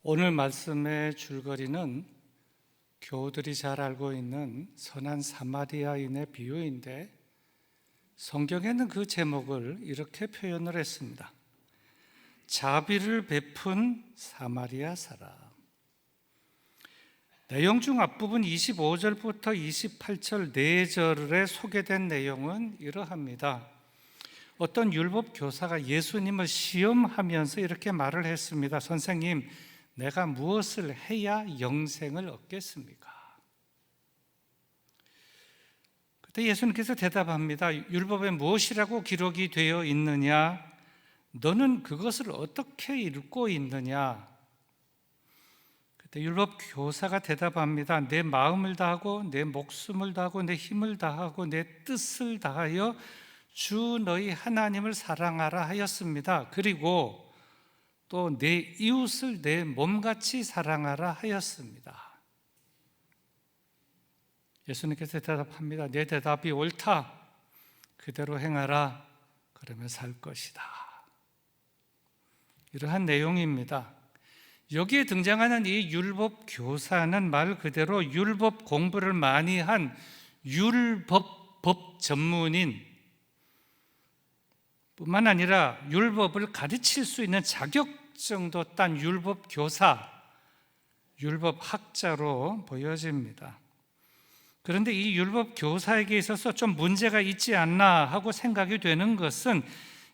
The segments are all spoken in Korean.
오늘 말씀의 줄거리는 교우들이 잘 알고 있는 선한 사마리아인의 비유인데, 성경에는 그 제목을 이렇게 표현을 했습니다. 자비를 베푼 사마리아 사람. 내용 중 앞부분 25절부터 28절 4절에 소개된 내용은 이러합니다. 어떤 율법 교사가 예수님을 시험하면서 이렇게 말을 했습니다. 선생님, 내가 무엇을 해야 영생을 얻겠습니까? 그때 예수님께서 대답합니다. 율법에 무엇이라고 기록이 되어 있느냐? 너는 그것을 어떻게 읽고 있느냐? 그때 율법 교사가 대답합니다. 내 마음을 다하고 내 목숨을 다하고 내 힘을 다하고 내 뜻을 다하여 주 너희 하나님을 사랑하라 하였습니다. 그리고 또 내 이웃을 내 몸같이 사랑하라 하였습니다. 예수님께서 대답합니다. 내 대답이 옳다. 그대로 행하라. 그러면 살 것이다. 이러한 내용입니다. 여기에 등장하는 이 율법 교사는 말 그대로 율법 공부를 많이 한 율법 전문인 뿐만 아니라 율법을 가르칠 수 있는 자격증도 딴 율법 교사, 율법 학자로 보여집니다. 그런데 이 율법 교사에게 있어서 좀 문제가 있지 않나 하고 생각이 되는 것은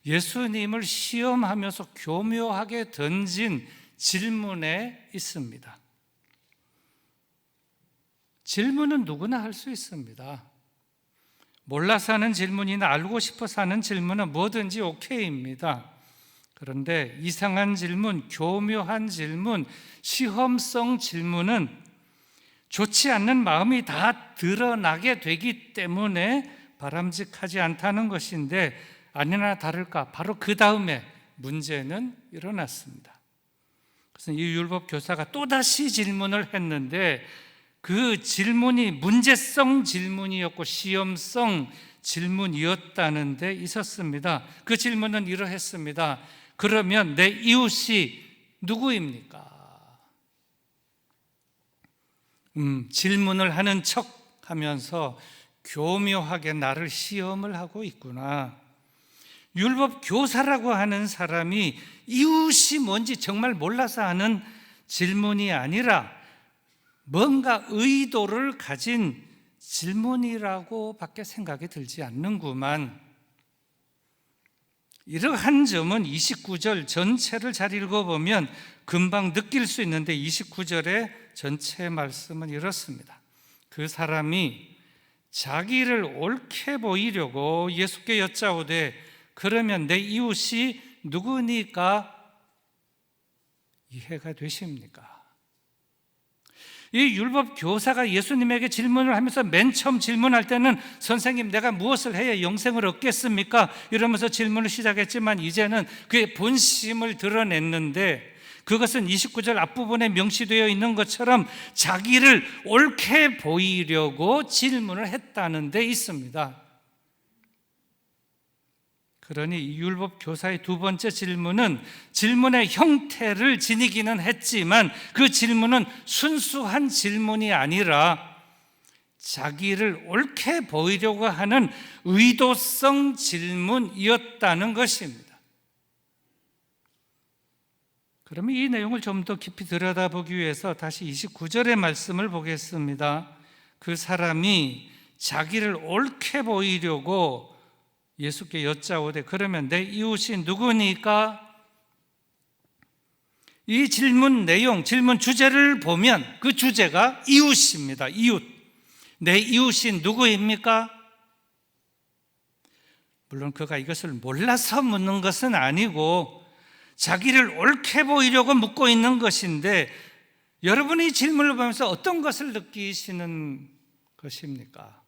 예수님을 시험하면서 교묘하게 던진 질문에 있습니다. 질문은 누구나 할 수 있습니다. 몰라서 하는 질문이나 알고 싶어서 하는 질문은 뭐든지 오케이입니다. 그런데 이상한 질문, 교묘한 질문, 시험성 질문은 좋지 않는 마음이 다 드러나게 되기 때문에 바람직하지 않다는 것인데, 아니나 다를까 바로 그 다음에 문제는 일어났습니다. 그래서 이 율법 교사가 또다시 질문을 했는데, 그 질문이 문제성 질문이었고 시험성 질문이었다는 데 있었습니다. 그 질문은 이러했습니다. 그러면 내 이웃이 누구입니까? 질문을 하는 척 하면서 교묘하게 나를 시험을 하고 있구나. 율법 교사라고 하는 사람이 이웃이 뭔지 정말 몰라서 하는 질문이 아니라 뭔가 의도를 가진 질문이라고 밖에 생각이 들지 않는구만. 이러한 점은 29절 전체를 잘 읽어보면 금방 느낄 수 있는데, 29절의 전체 말씀은 이렇습니다. 그 사람이 자기를 옳게 보이려고 예수께 여짜오되 그러면 내 이웃이 누구니까 이해가 되십니까? 이 율법 교사가 예수님에게 질문을 하면서 맨 처음 질문할 때는 선생님, 내가 무엇을 해야 영생을 얻겠습니까? 이러면서 질문을 시작했지만 이제는 그의 본심을 드러냈는데, 그것은 29절 앞부분에 명시되어 있는 것처럼 자기를 옳게 보이려고 질문을 했다는 데 있습니다. 그러니 이 율법 교사의 두 번째 질문은 질문의 형태를 지니기는 했지만 그 질문은 순수한 질문이 아니라 자기를 옳게 보이려고 하는 의도성 질문이었다는 것입니다. 그러면 이 내용을 좀 더 깊이 들여다보기 위해서 다시 29절의 말씀을 보겠습니다. 그 사람이 자기를 옳게 보이려고 예수께 여짜오되 그러면 내 이웃이 누구니까? 이 질문 내용, 질문 주제를 보면 그 주제가 이웃입니다. 이웃. 내 이웃이 누구입니까? 물론 그가 이것을 몰라서 묻는 것은 아니고 자기를 옳게 보이려고 묻고 있는 것인데, 여러분이 질문을 보면서 어떤 것을 느끼시는 것입니까?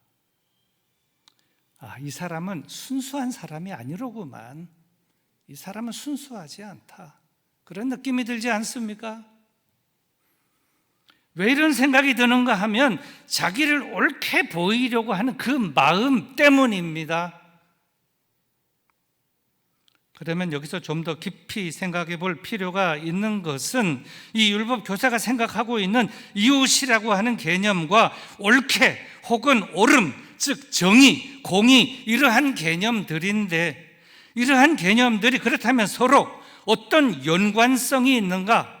이 사람은 순수한 사람이 아니로구만. 이 사람은 순수하지 않다. 그런 느낌이 들지 않습니까? 왜 이런 생각이 드는가 하면 자기를 옳게 보이려고 하는 그 마음 때문입니다. 그러면 여기서 좀 더 깊이 생각해 볼 필요가 있는 것은 이 율법 교사가 생각하고 있는 이웃이라고 하는 개념과 옳게 혹은 옳음, 즉 정의, 공의, 이러한 개념들인데, 이러한 개념들이 그렇다면 서로 어떤 연관성이 있는가?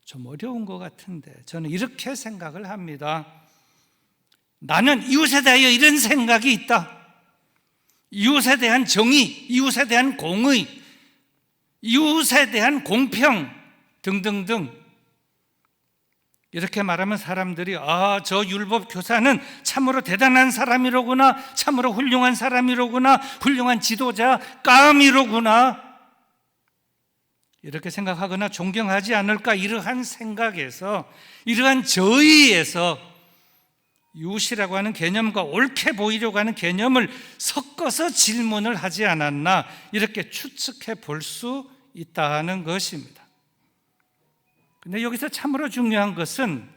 좀 어려운 것 같은데 저는 이렇게 생각을 합니다. 나는 이웃에 대하여 이런 생각이 있다. 이웃에 대한 정의, 이웃에 대한 공의, 이웃에 대한 공평 등등등, 이렇게 말하면 사람들이 저 율법 교사는 참으로 대단한 사람이로구나, 참으로 훌륭한 사람이로구나, 훌륭한 지도자, 까미로구나, 이렇게 생각하거나 존경하지 않을까, 이러한 생각에서, 이러한 저의에서 이웃이라고 하는 개념과 옳게 보이려고 하는 개념을 섞어서 질문을 하지 않았나, 이렇게 추측해 볼 수 있다는 것입니다. 근데 여기서 참으로 중요한 것은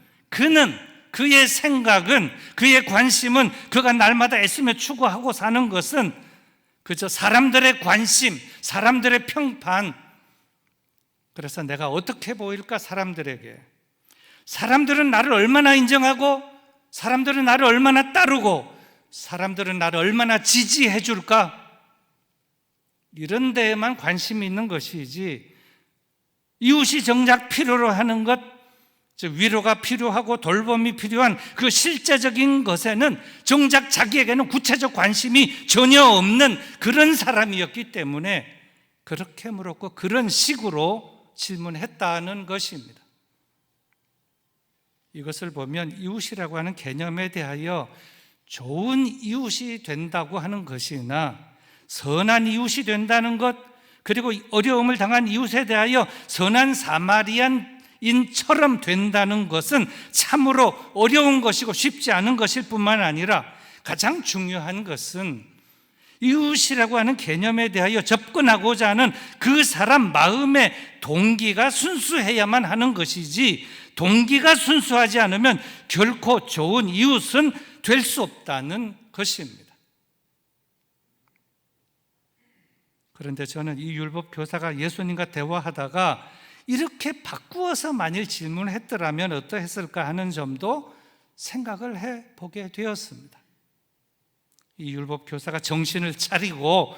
그의 생각은, 그의 관심은, 그가 날마다 애쓰며 추구하고 사는 것은 그저 사람들의 관심, 사람들의 평판, 그래서 내가 어떻게 보일까 사람들에게, 사람들은 나를 얼마나 인정하고, 사람들은 나를 얼마나 따르고, 사람들은 나를 얼마나 지지해 줄까, 이런 데에만 관심이 있는 것이지, 이웃이 정작 필요로 하는 것, 즉 위로가 필요하고 돌봄이 필요한 그 실제적인 것에는 정작 자기에게는 구체적 관심이 전혀 없는 그런 사람이었기 때문에 그렇게 물었고 그런 식으로 질문했다는 것입니다. 이것을 보면 이웃이라고 하는 개념에 대하여 좋은 이웃이 된다고 하는 것이나 선한 이웃이 된다는 것, 그리고 어려움을 당한 이웃에 대하여 선한 사마리안인처럼 된다는 것은 참으로 어려운 것이고 쉽지 않은 것일 뿐만 아니라 가장 중요한 것은 이웃이라고 하는 개념에 대하여 접근하고자 하는 그 사람 마음의 동기가 순수해야만 하는 것이지, 동기가 순수하지 않으면 결코 좋은 이웃은 될 수 없다는 것입니다. 그런데 저는 이 율법 교사가 예수님과 대화하다가 이렇게 바꾸어서 만일 질문을 했더라면 어떠했을까 하는 점도 생각을 해보게 되었습니다. 이 율법 교사가 정신을 차리고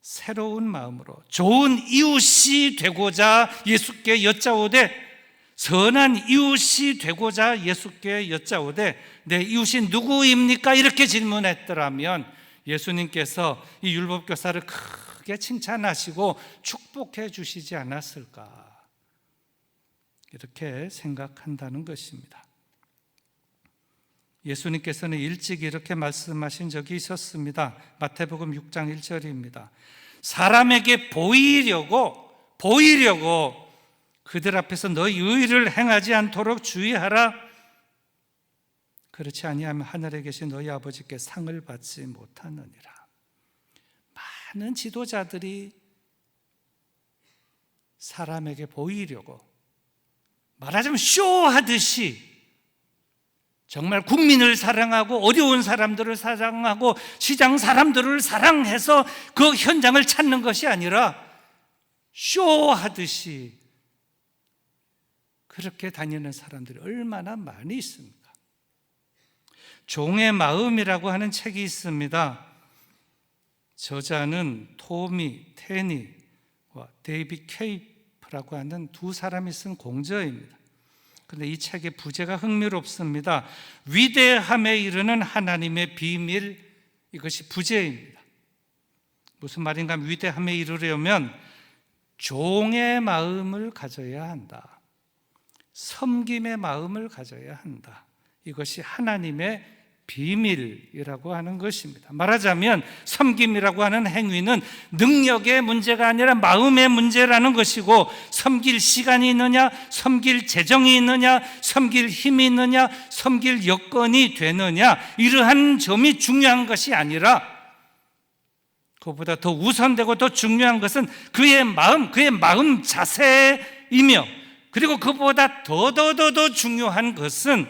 새로운 마음으로 좋은 이웃이 되고자 예수께 여짜오되, 선한 이웃이 되고자 예수께 여짜오되 내 이웃이 누구입니까? 이렇게 질문했더라면 예수님께서 이 율법 교사를 크게 칭찬하시고 축복해 주시지 않았을까, 이렇게 생각한다는 것입니다. 예수님께서는 일찍 이렇게 말씀하신 적이 있었습니다. 마태복음 6장 1절입니다. 사람에게 보이려고 그들 앞에서 너희 의를 행하지 않도록 주의하라. 그렇지 아니하면 하늘에 계신 너희 아버지께 상을 받지 못하느니라. 많은 지도자들이 사람에게 보이려고, 말하자면 쇼하듯이 정말 국민을 사랑하고 어려운 사람들을 사랑하고 시장 사람들을 사랑해서 그 현장을 찾는 것이 아니라 쇼하듯이 그렇게 다니는 사람들이 얼마나 많이 있습니까? 종의 마음이라고 하는 책이 있습니다. 저자는 토미 테니와 데이빗 케이프라고 하는 두 사람이 쓴 공저입니다. 그런데 이 책의 부제가 흥미롭습니다. 위대함에 이르는 하나님의 비밀, 이것이 부제입니다. 무슨 말인가 하면 위대함에 이르려면 종의 마음을 가져야 한다, 섬김의 마음을 가져야 한다, 이것이 하나님의 비밀이라고 하는 것입니다. 말하자면 섬김이라고 하는 행위는 능력의 문제가 아니라 마음의 문제라는 것이고, 섬길 시간이 있느냐, 섬길 재정이 있느냐, 섬길 힘이 있느냐, 섬길 여건이 되느냐, 이러한 점이 중요한 것이 아니라 그것보다 더 우선되고 더 중요한 것은 그의 마음 자세이며, 그리고 그보다 더 중요한 것은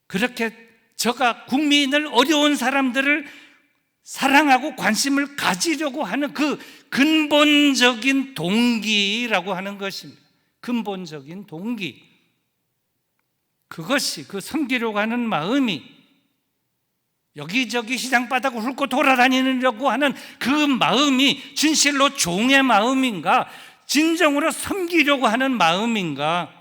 그렇게 저가 국민을, 어려운 사람들을 사랑하고 관심을 가지려고 하는 그 근본적인 동기라고 하는 것입니다. 근본적인 동기. 그것이, 그 섬기려고 하는 마음이, 여기저기 시장바닥을 훑고 돌아다니려고 하는 그 마음이 진실로 종의 마음인가, 진정으로 섬기려고 하는 마음인가,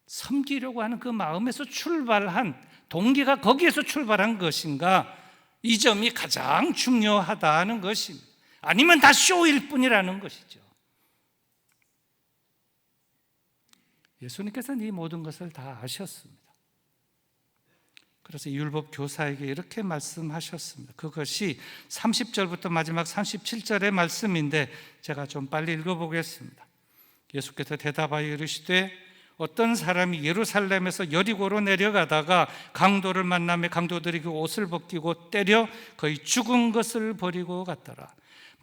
섬기려고 하는 그 마음에서 출발한 동기가 거기에서 출발한 것인가, 이 점이 가장 중요하다는 것입니다. 아니면 다 쇼일 뿐이라는 것이죠. 예수님께서는 이 모든 것을 다 아셨습니다. 그래서 율법 교사에게 이렇게 말씀하셨습니다. 그것이 30절부터 마지막 37절의 말씀인데 제가 좀 빨리 읽어보겠습니다. 예수께서 대답하여 이르시되 어떤 사람이 예루살렘에서 여리고로 내려가다가 강도를 만나며 강도들이 그 옷을 벗기고 때려 거의 죽은 것을 버리고 갔더라.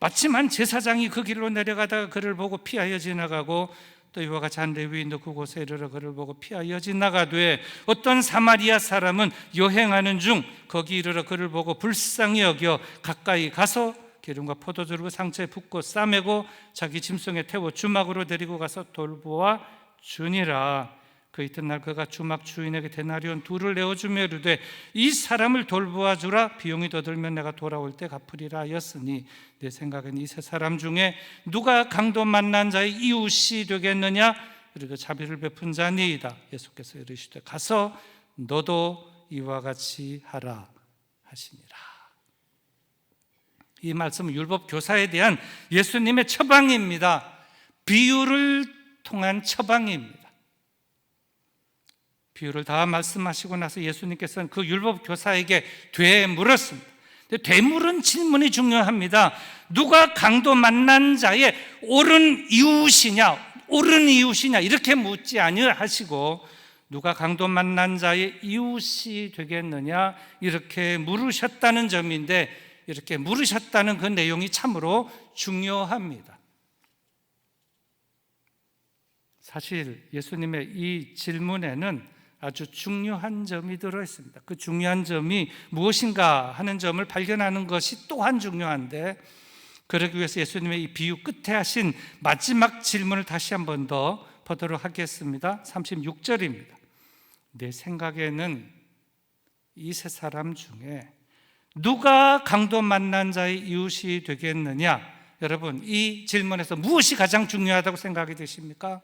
마침 한 제사장이 그 길로 내려가다가 그를 보고 피하여 지나가고 또 이와 같이 한 레위인도 그곳에 이르러 그를 보고 피하여 지나가되 어떤 사마리아 사람은 여행하는 중 거기 이르러 그를 보고 불쌍히 여겨 가까이 가서 기름과 포도주로 상처에 붓고 싸매고 자기 짐승에 태워 주막으로 데리고 가서 돌보아 주니라. 그 이튿날 그가 주막 주인에게 데나리온 2를 내어주며 이르되 이 사람을 돌보아 주라. 비용이 더 들면 내가 돌아올 때 갚으리라 하였으니 내 생각엔 이 세 사람 중에 누가 강도 만난 자의 이웃이 되겠느냐? 이르되 자비를 베푼 자니이다. 예수께서 이르시되 가서 너도 이와 같이 하라 하시니라. 이 말씀은 율법 교사에 대한 예수님의 처방입니다. 비유를 통한 처방입니다. 비유를 다 말씀하시고 나서 예수님께서는 그 율법 교사에게 되물었습니다. 되물은 질문이 중요합니다. 누가 강도 만난 자의 옳은 이웃이냐 이렇게 묻지 아니하시고 누가 강도 만난 자의 이웃이 되겠느냐 이렇게 물으셨다는 점인데, 이렇게 물으셨다는 그 내용이 참으로 중요합니다. 사실 예수님의 이 질문에는 아주 중요한 점이 들어있습니다. 그 중요한 점이 무엇인가 하는 점을 발견하는 것이 또한 중요한데, 그러기 위해서 예수님의 이 비유 끝에 하신 마지막 질문을 다시 한 번 더 보도록 하겠습니다. 36절입니다. 내 생각에는 이 세 사람 중에 누가 강도 만난 자의 이웃이 되겠느냐? 여러분, 이 질문에서 무엇이 가장 중요하다고 생각이 되십니까?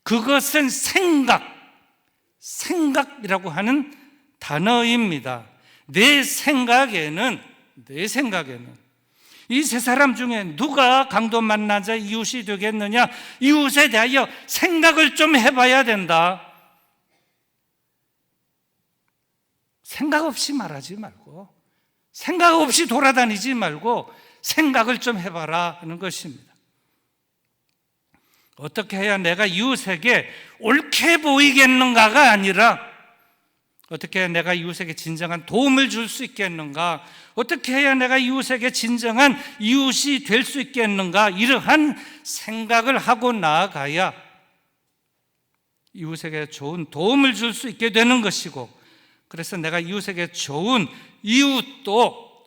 그것은 생각이라고 하는 단어입니다. 내 생각에는 이 세 사람 중에 누가 강도 만난 자의 이웃이 되겠느냐? 이웃에 대하여 생각을 좀 해봐야 된다. 생각 없이 말하지 말고, 생각 없이 돌아다니지 말고 생각을 좀 해봐라 하는 것입니다. 어떻게 해야 내가 이웃에게 옳게 보이겠는가가 아니라 어떻게 해야 내가 이웃에게 진정한 도움을 줄 수 있겠는가, 어떻게 해야 내가 이웃에게 진정한 이웃이 될 수 있겠는가, 이러한 생각을 하고 나아가야 이웃에게 좋은 도움을 줄 수 있게 되는 것이고, 그래서 내가 이웃에게 좋은 이웃도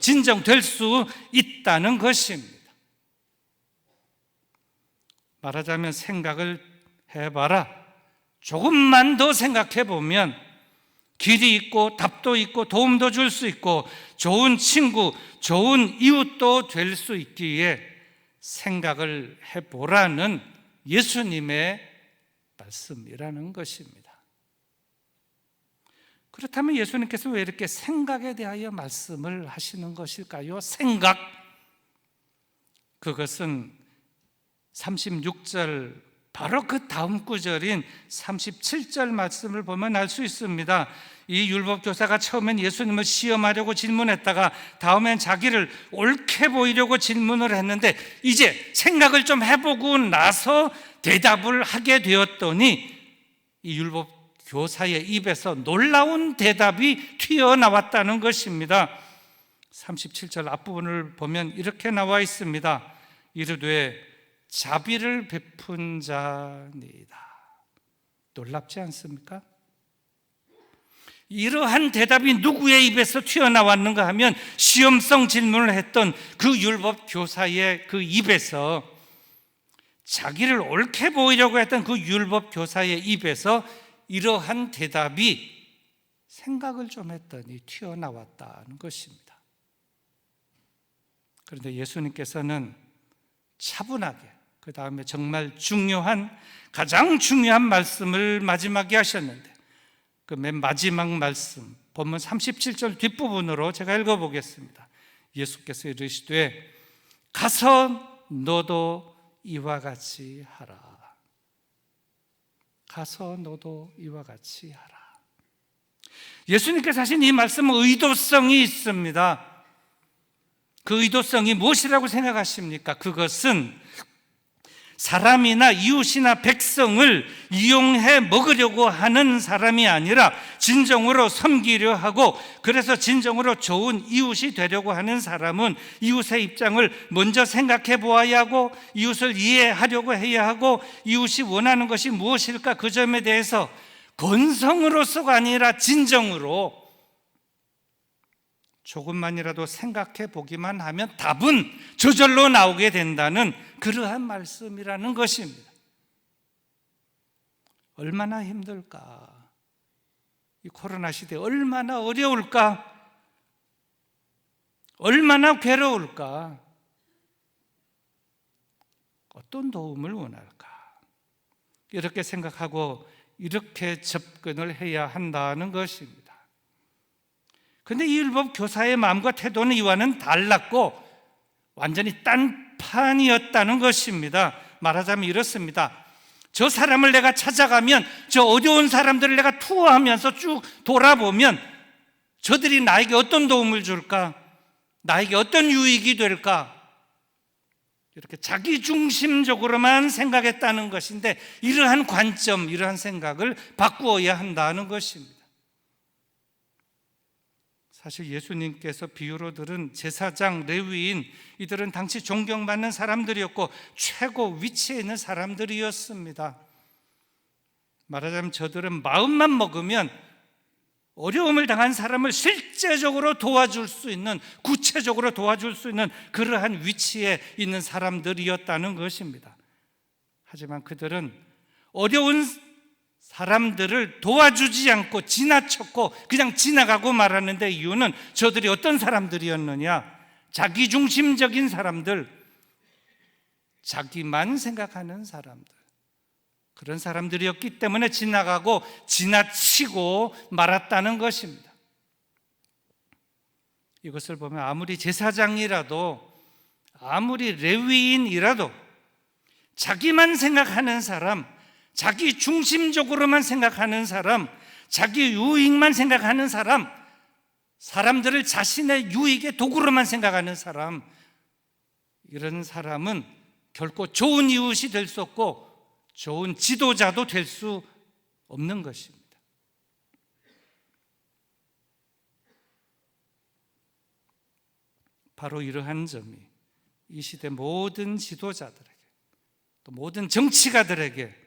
진정될 수 있다는 것입니다. 말하자면 생각을 해봐라. 조금만 더 생각해 보면 길이 있고 답도 있고 도움도 줄 수 있고 좋은 친구, 좋은 이웃도 될 수 있기에 생각을 해보라는 예수님의 말씀이라는 것입니다. 그렇다면 예수님께서 왜 이렇게 생각에 대하여 말씀을 하시는 것일까요? 생각, 그것은 36절 바로 그 다음 구절인 37절 말씀을 보면 알 수 있습니다. 이 율법교사가 처음엔 예수님을 시험하려고 질문했다가 다음엔 자기를 옳게 보이려고 질문을 했는데 이제 생각을 좀 해보고 나서 대답을 하게 되었더니 이 율법교사의 입에서 놀라운 대답이 튀어나왔다는 것입니다. 37절 앞부분을 보면 이렇게 나와 있습니다. 이르되 자비를 베푼 자니이다. 놀랍지 않습니까? 이러한 대답이 누구의 입에서 튀어나왔는가 하면 시험성 질문을 했던 그 율법 교사의 그 입에서, 자기를 옳게 보이려고 했던 그 율법 교사의 입에서 이러한 대답이 생각을 좀 했더니 튀어나왔다는 것입니다. 그런데 예수님께서는 차분하게 그 다음에 정말 가장 중요한 말씀을 마지막에 하셨는데, 그 맨 마지막 말씀 본문 37절 뒷부분으로 제가 읽어보겠습니다. 예수께서 이르시되 가서 너도 이와 같이 하라. 가서 너도 이와 같이 하라. 예수님께서 하신 이 말씀은 의도성이 있습니다. 그 의도성이 무엇이라고 생각하십니까? 그것은 사람이나 이웃이나 백성을 이용해 먹으려고 하는 사람이 아니라 진정으로 섬기려 하고, 그래서 진정으로 좋은 이웃이 되려고 하는 사람은 이웃의 입장을 먼저 생각해 보아야 하고, 이웃을 이해하려고 해야 하고, 이웃이 원하는 것이 무엇일까 그 점에 대해서 건성으로서가 아니라 진정으로 조금만이라도 생각해 보기만 하면 답은 저절로 나오게 된다는 그러한 말씀이라는 것입니다. 얼마나 힘들까? 이 코로나 시대에 얼마나 어려울까? 얼마나 괴로울까? 어떤 도움을 원할까? 이렇게 생각하고 이렇게 접근을 해야 한다는 것입니다. 그런데 이 율법 교사의 마음과 태도는 이와는 달랐고 완전히 딴판이었다는 것입니다. 말하자면 이렇습니다. 저 사람을 내가 찾아가면, 저 어려운 사람들을 내가 투어하면서 쭉 돌아보면 저들이 나에게 어떤 도움을 줄까? 나에게 어떤 유익이 될까? 이렇게 자기중심적으로만 생각했다는 것인데, 이러한 관점, 이러한 생각을 바꾸어야 한다는 것입니다. 사실 예수님께서 비유로 들은 제사장, 레위인, 이들은 당시 존경받는 사람들이었고 최고 위치에 있는 사람들이었습니다. 말하자면 저들은 마음만 먹으면 어려움을 당한 사람을 실제적으로 도와줄 수 있는, 구체적으로 도와줄 수 있는 그러한 위치에 있는 사람들이었다는 것입니다. 하지만 그들은 어려운 사람들을 도와주지 않고 지나쳤고 그냥 지나가고 말았는데, 이유는 저들이 어떤 사람들이었느냐? 자기중심적인 사람들, 자기만 생각하는 사람들, 그런 사람들이었기 때문에 지나가고 지나치고 말았다는 것입니다. 이것을 보면 아무리 제사장이라도, 아무리 레위인이라도 자기만 생각하는 사람, 자기 중심적으로만 생각하는 사람, 자기 유익만 생각하는 사람, 사람들을 자신의 유익의 도구로만 생각하는 사람, 이런 사람은 결코 좋은 이웃이 될 수 없고 좋은 지도자도 될 수 없는 것입니다. 바로 이러한 점이 이 시대 모든 지도자들에게, 또 모든 정치가들에게,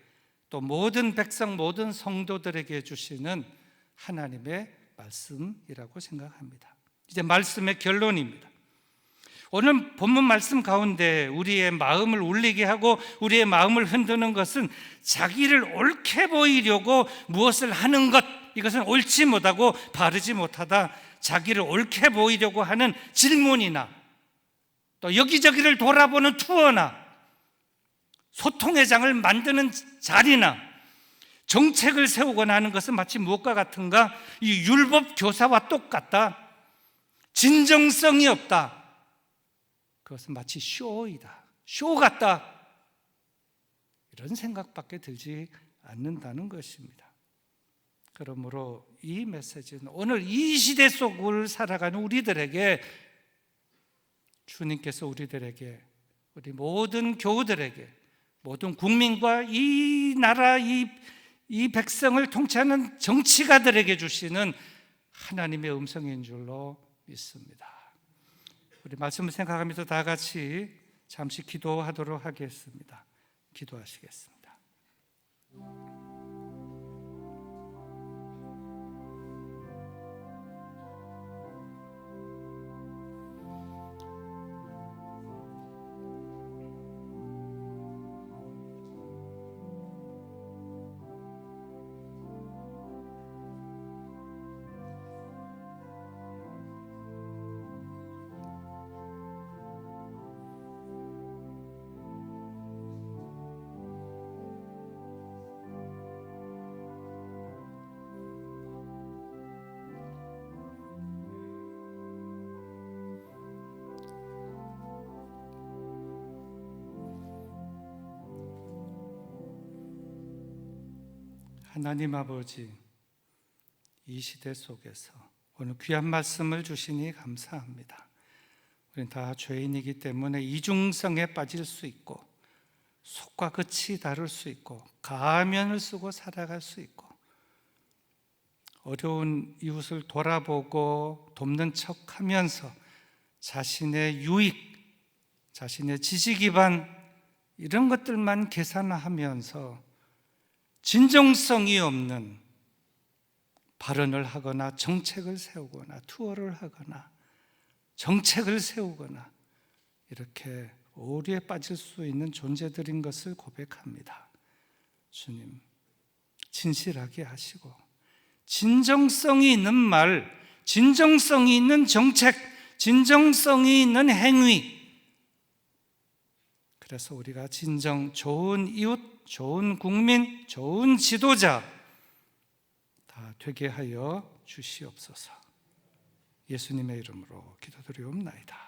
또 모든 백성, 모든 성도들에게 주시는 하나님의 말씀이라고 생각합니다. 이제 말씀의 결론입니다. 오늘 본문 말씀 가운데 우리의 마음을 울리게 하고 우리의 마음을 흔드는 것은 자기를 옳게 보이려고 무엇을 하는 것, 이것은 옳지 못하고 바르지 못하다, 자기를 옳게 보이려고 하는 질문이나 또 여기저기를 돌아보는 투어나 소통의 장을 만드는 자리나 정책을 세우거나 하는 것은 마치 무엇과 같은가? 이 율법 교사와 똑같다. 진정성이 없다. 그것은 마치 쇼이다. 쇼 같다. 이런 생각밖에 들지 않는다는 것입니다. 그러므로 이 메시지는 오늘 이 시대 속을 살아가는 우리들에게, 주님께서 우리들에게, 우리 모든 교우들에게, 모든 국민과 이 나라, 이 백성을 통치하는 정치가들에게 주시는 하나님의 음성인 줄로 믿습니다. 우리 말씀을 생각하면서 다 같이 잠시 기도하도록 하겠습니다. 기도하시겠습니다. 하나님 아버지, 이 시대 속에서 오늘 귀한 말씀을 주시니 감사합니다. 우리는 다 죄인이기 때문에 이중성에 빠질 수 있고 속과 끝이 다를 수 있고 가면을 쓰고 살아갈 수 있고 어려운 이웃을 돌아보고 돕는 척하면서 자신의 유익, 자신의 지지 기반 이런 것들만 계산하면서 진정성이 없는 발언을 하거나 정책을 세우거나 투어를 하거나 정책을 세우거나 이렇게 오류에 빠질 수 있는 존재들인 것을 고백합니다. 주님, 진실하게 하시고 진정성이 있는 말, 진정성이 있는 정책, 진정성이 있는 행위, 그래서 우리가 진정 좋은 이웃, 좋은 국민, 좋은 지도자 다 되게 하여 주시옵소서. 예수님의 이름으로 기도드리옵나이다.